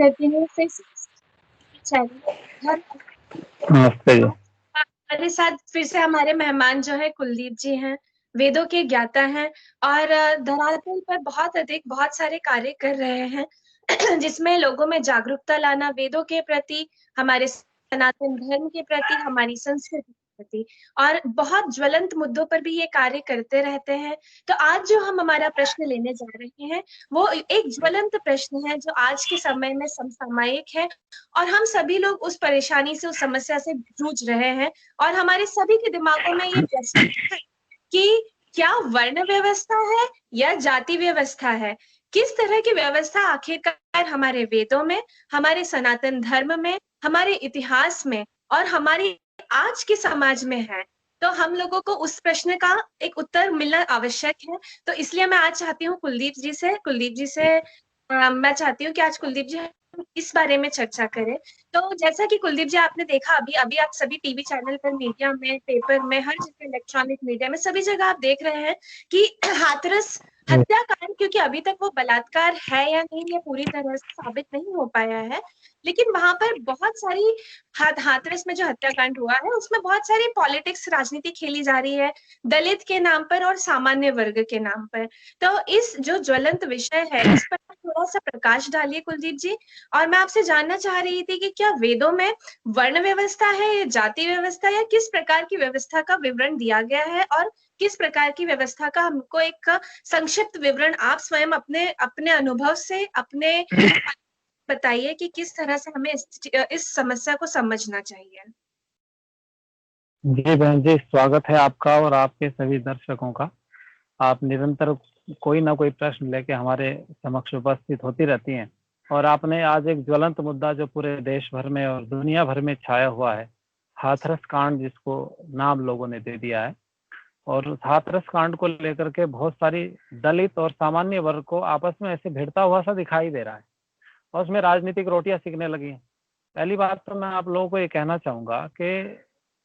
करती हूँ फिर से चैनल हर नमस्ते जी। हमारे साथ फिर से हमारे मेहमान जो है कुलदीप जी हैं, वेदों के ज्ञाता हैं और धरातल पर बहुत सारे कार्य कर रहे हैं जिसमें लोगों में जागरूकता लाना वेदों के प्रति, हमारे सनातन धर्म के प्रति, हमारी संस्कृति के प्रति और बहुत ज्वलंत मुद्दों पर भी ये कार्य करते रहते हैं। तो आज जो हम हमारा प्रश्न लेने जा रहे हैं वो एक ज्वलंत प्रश्न है जो आज के समय में समसामयिक है और हम सभी लोग उस परेशानी से, उस समस्या से जूझ रहे हैं और हमारे सभी के दिमागों में ये प्रश्न है कि क्या वर्ण व्यवस्था है या जाति व्यवस्था है? किस तरह की व्यवस्था आखिरकार हमारे वेदों में, हमारे सनातन धर्म में, हमारे इतिहास में और हमारी आज के समाज में है? तो हम लोगों को उस प्रश्न का एक उत्तर मिलना आवश्यक है। तो इसलिए मैं आज चाहती हूँ कुलदीप जी से मैं चाहती हूँ कि आज कुलदीप जी हम इस बारे में चर्चा करें। तो जैसा कि कुलदीप जी आपने देखा अभी अभी आप सभी टीवी चैनल पर, मीडिया में, पेपर में, हर जगह इलेक्ट्रॉनिक मीडिया में सभी जगह आप देख रहे हैं कि हाथरस हत्याकांड, क्योंकि अभी तक वो बलात्कार है या नहीं ये पूरी तरह से साबित नहीं हो पाया है, लेकिन वहां पर बहुत सारी हाथरस में जो हत्याकांड हुआ है उसमें बहुत सारी पॉलिटिक्स, राजनीति खेली जा रही है दलित के नाम पर और सामान्य वर्ग के नाम पर। तो इस जो ज्वलंत विषय है इस पर थोड़ा सा प्रकाश डालिए कुलदीप जी। और मैं आपसे जानना चाह रही थी कि क्या वेदों में वर्ण व्यवस्था है या जाति व्यवस्था या किस प्रकार की व्यवस्था का विवरण दिया गया है और किस प्रकार की व्यवस्था का हमको एक संक्षिप्त विवरण आप स्वयं अपने अपने अनुभव से अपने बताइए कि किस तरह से हमें इस समस्या को समझना चाहिए। जी बहन जी, स्वागत है आपका और आपके सभी दर्शकों का। आप निरंतर कोई ना कोई प्रश्न लेके हमारे समक्ष उपस्थित होती रहती हैं और आपने आज एक ज्वलंत मुद्दा जो पूरे देश भर में और दुनिया भर में छाया हुआ है, हाथरस कांड, जिसको नाम लोगों ने दे दिया है। और उस हाथरस कांड को लेकर के बहुत सारी दलित और सामान्य वर्ग को आपस में ऐसे भिड़ता हुआ सा दिखाई दे रहा है और उसमें राजनीतिक रोटियां सिकने लगी हैं। पहली बात तो मैं आप लोगों को ये कहना चाहूंगा कि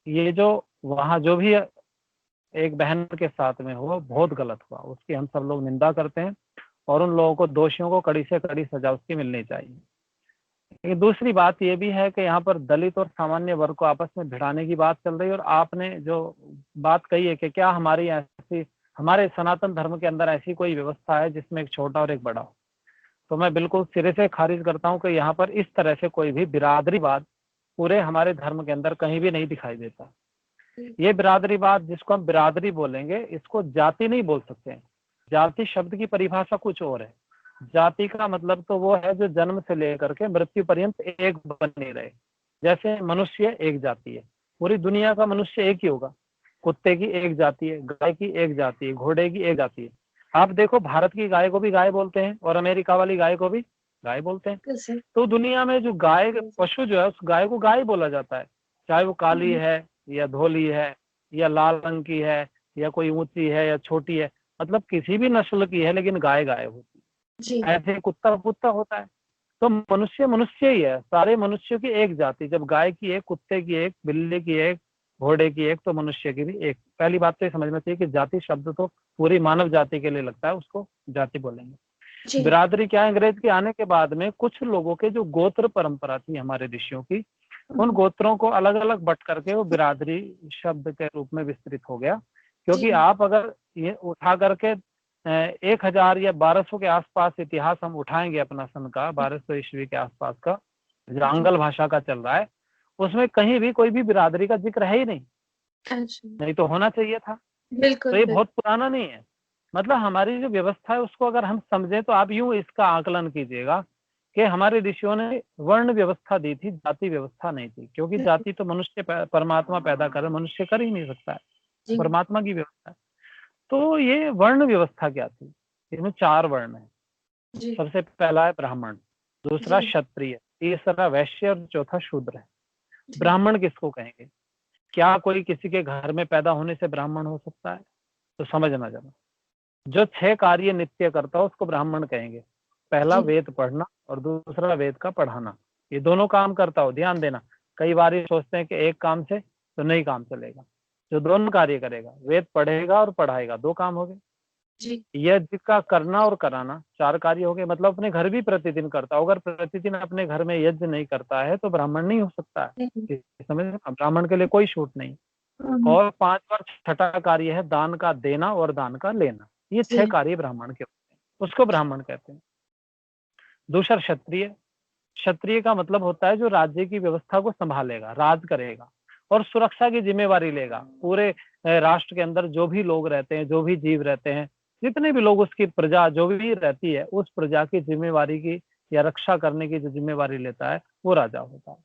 ये जो वहां जो भी एक बहन के साथ में हुआ बहुत गलत हुआ, उसकी हम सब लोग निंदा करते हैं और उन लोगों को, दोषियों को कड़ी से कड़ी सजा उसकी मिलनी चाहिए। लेकिन दूसरी बात ये भी है कि यहाँ पर दलित और सामान्य वर्ग को आपस में भिड़ाने की बात चल रही है और आपने जो बात कही है कि क्या हमारी ऐसी, हमारे सनातन धर्म के अंदर ऐसी कोई व्यवस्था है जिसमें एक छोटा और एक बड़ा हो, तो मैं बिल्कुल सिरे से खारिज करता हूँ कि यहाँ पर इस तरह से कोई भी बिरादरीवाद पूरे हमारे धर्म के अंदर कहीं भी नहीं दिखाई देता। ये बिरादरीवाद, जिसको हम बिरादरी बोलेंगे, इसको जाति नहीं बोल सकते हैं। जाति शब्द की परिभाषा कुछ और है। जाति का मतलब तो वो है जो जन्म से लेकर के मृत्यु पर्यंत एक बने रहे। जैसे मनुष्य एक जाति है, पूरी दुनिया का मनुष्य एक ही होगा। कुत्ते की एक जाति है, गाय की एक जाति है, घोड़े की एक जाति है। आप देखो, भारत की गाय को भी गाय बोलते हैं और अमेरिका वाली गाय को भी गाय बोलते हैं। तो दुनिया में जो गाय, पशु जो है, उस गाय को गाय बोला जाता है, चाहे वो काली है या धोली है या लाल रंग की है या कोई ऊंची है या छोटी है, मतलब किसी भी नस्ल की है, लेकिन गाय गाय होती है। ऐसे कुत्ता कुत्ता होता है। तो मनुष्य मनुष्य ही है, सारे मनुष्यों की एक जाति। जब गाय की एक, कुत्ते की एक, बिल्ली की एक, घोड़े की एक, तो मनुष्य की भी एक। पहली बात तो ये समझना चाहिए कि जाति शब्द तो पूरी मानव जाति के लिए लगता है, उसको जाति बोलेंगे। बिरादरी क्या है? अंग्रेज के आने के बाद में कुछ लोगों के जो गोत्र परंपरा थी हमारे ऋषियों की, उन गोत्रों को अलग अलग बट करके वो बिरादरी शब्द के रूप में विस्तृत हो गया। क्योंकि आप अगर ये उठा करके 1000 या 1200 के आसपास इतिहास हम उठाएंगे अपना सन का, 1200 ईस्वी के आसपास का, जो आंग्ल भाषा का चल रहा है, उसमें कहीं भी कोई भी बिरादरी का जिक्र है ही नहीं। नहीं तो होना चाहिए था। तो ये बहुत पुराना नहीं है। मतलब हमारी जो व्यवस्था है उसको अगर हम समझें तो आप यूं इसका आकलन कीजिएगा कि हमारे ऋषियों ने वर्ण व्यवस्था दी थी, जाति व्यवस्था नहीं थी। क्योंकि जाति तो मनुष्य परमात्मा पैदा कर, मनुष्य कर ही नहीं सकता है, परमात्मा की व्यवस्था है। तो ये वर्ण व्यवस्था क्या थी? इसमें 4 वर्ण है। सबसे पहला है ब्राह्मण, दूसरा क्षत्रिय, तीसरा वैश्य और चौथा शूद्र है। ब्राह्मण किसको कहेंगे? क्या कोई किसी के घर में पैदा होने से ब्राह्मण हो सकता है? तो समझना जरा, जो 6 कार्य नित्य करता हो उसको ब्राह्मण कहेंगे। पहला वेद पढ़ना और दूसरा वेद का पढ़ाना, ये दोनों काम करता हो। ध्यान देना, कई बार ये सोचते हैं कि एक काम से तो नहीं काम चलेगा। जो दोनों कार्य करेगा, वेद पढ़ेगा और पढ़ाएगा, 2 काम हो गए। जी। यज्ञ का करना और कराना 4 कार्य हो गए, मतलब अपने घर भी प्रतिदिन करता हो। अगर प्रतिदिन अपने घर में यज्ञ नहीं करता है तो ब्राह्मण नहीं हो सकता है। नहीं। ये समझ रहे हैं? ब्राह्मण के लिए कोई छूट नहीं। हुँ, और 5 बार छठा कार्य है दान का देना और दान का लेना। ये 6 जी, कार्य ब्राह्मण के होते हैं, उसको ब्राह्मण कहते हैं। दूसरा क्षत्रिय। क्षत्रिय का मतलब होता है जो राज्य की व्यवस्था को संभालेगा, राज करेगा और सुरक्षा की जिम्मेवारी लेगा। पूरे राष्ट्र के अंदर जो भी लोग रहते हैं, जो भी जीव रहते हैं, जितने भी लोग उसकी प्रजा जो भी रहती है, उस प्रजा की जिम्मेवारी की या रक्षा करने की जो जिम्मेवारी लेता है, वो राजा होता है।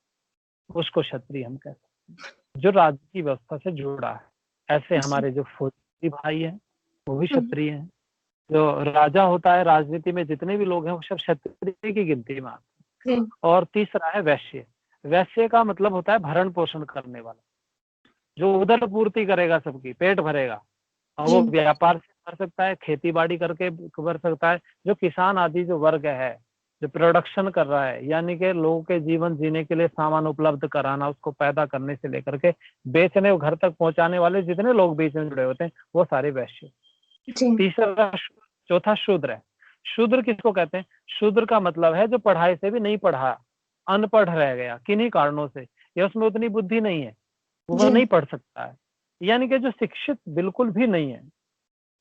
उसको क्षत्रिय हम कहते हैं, जो राज्य की व्यवस्था से जुड़ा है। ऐसे जी। हमारे जो फौजी भाई हैं, वो भी हुँ, क्षत्रिय हैं। जो राजा होता है, राजनीति में जितने भी लोग हैं, वो सब क्षत्रिय की गिनती में आते हैं। जी, और तीसरा है वैश्य। वैश्य का मतलब होता है भरण पोषण करने वाला, जो उदर पूर्ति करेगा, सबकी पेट भरेगा। और जी, वो व्यापार से कर सकता है, खेती बाड़ी करके कर सकता है। जो किसान आदि जो वर्ग है, जो प्रोडक्शन कर रहा है, यानी कि लोगों के जीवन जीने के लिए सामान उपलब्ध कराना, उसको पैदा करने से लेकर के बेचने और घर तक पहुंचाने वाले जितने लोग बीच में जुड़े होते हैं, वो सारे वैश्य। जी, तीसरा चौथा शूद्र है। शूद्र किसको कहते हैं? शूद्र का मतलब है जो पढ़ाई से भी नहीं पढ़ा, अनपढ़ रह गया किन्हीं कारणों से, या उसमें उतनी बुद्धि नहीं है, वो जी, नहीं पढ़ सकता है। यानी कि जो शिक्षित बिल्कुल भी नहीं है,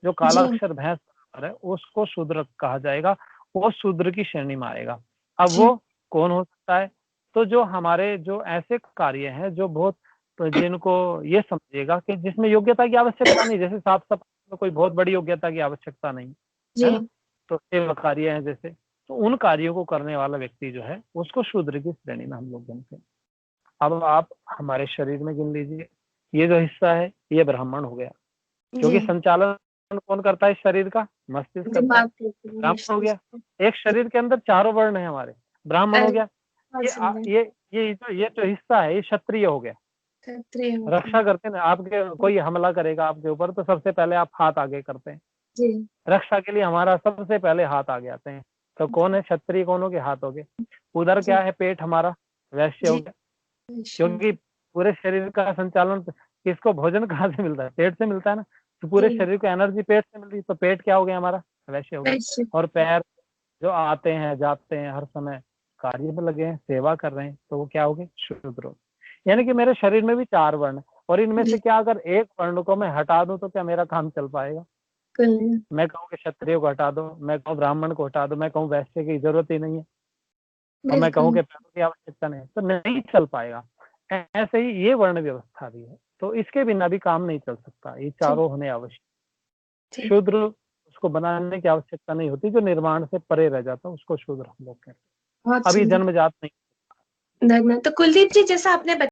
जो काला जी, अक्षर भैंस बराबर है, उसको शूद्र कहा जाएगा। वो शूद्र की श्रेणी में आएगा। अब जी, वो कौन हो सकता है? तो जो हमारे जो ऐसे कार्य हैं जो बहुत, तो जिनको ये समझिएगा कि जिसमें योग्यता की आवश्यकता नहीं, जैसे साफ सफाई में कोई बहुत बड़ी योग्यता की आवश्यकता नहीं, है ना? जी, तो सेवा कार्य हैं जैसे, तो उन कार्यों को करने वाला व्यक्ति जो है, उसको शूद्र की श्रेणी में हम लोग गिनते हैं। अब आप हमारे शरीर में गिन लीजिए, ये जो हिस्सा है ये ब्राह्मण हो गया, जी। क्योंकि संचालन कौन करता है इस शरीर का? मस्तिष्क करता है, दिमाग के ब्राह्मण हो गया। मस्तिष्क। एक शरीर के अंदर चारों वर्ण है हमारे, ब्राह्मण हो अरे! गया। बहुत ये सुंदर। ये जो हिस्सा है ये क्षत्रिय हो गया। क्षत्रिय हो रक्षा गए। करते हैं ना, आपके कोई हमला करेगा आपके ऊपर तो सबसे पहले आप हाथ आगे करते हैं। जी, रक्षा के लिए हमारा सबसे पहले हाथ आगे आते हैं। तो कौन है क्षत्रिय? कौन हो गए? हाथ हो गए। उधर जी, क्या है? पेट हमारा, वैश्य हो जी, गया। क्योंकि निश्चिंत। पूरे शरीर का संचालन किसको, भोजन कहाँ से मिलता है? पेट से मिलता है ना। तो पूरे जी, शरीर को एनर्जी पेट से मिल रही, तो पेट क्या हो गया हमारा? वैश्य हो गया। वैश्य। और पैर जो आते हैं जाते हैं, हर समय कार्य में लगे हैं, सेवा कर रहे हैं, तो वो क्या हो गए? शूद्र हो गए। यानी कि मेरे शरीर में भी 4 वर्ण है, और इनमें से जी, क्या अगर एक वर्ण को मैं हटा दूं तो क्या मेरा काम चल पाएगा? बिल्कुल। मैं कहूँ कि क्षत्रिय को हटा दो, मैं कहूँ ब्राह्मण को हटा दो, मैं कहूँ वैश्य की जरूरत ही नहीं है, और मैं कहूँ बिल्कुल। कि पैसों की आवश्यकता नहीं है, तो नहीं चल पाएगा। ऐसे ही ये वर्ण व्यवस्था भी है, तो इसके बिना भी काम नहीं चल सकता। ये जी, चारों होने आवश्यक। जी। शूद्र उसको बनाने की आवश्यकता नहीं होती, जो निर्माण से परे रह जाता है उसको शूद्र हम लोग कहते हैं। बहुत अभी सुंदर। जन्मजात नहीं। धन्यवाद। तो कुलदीप जी, जैसा आपने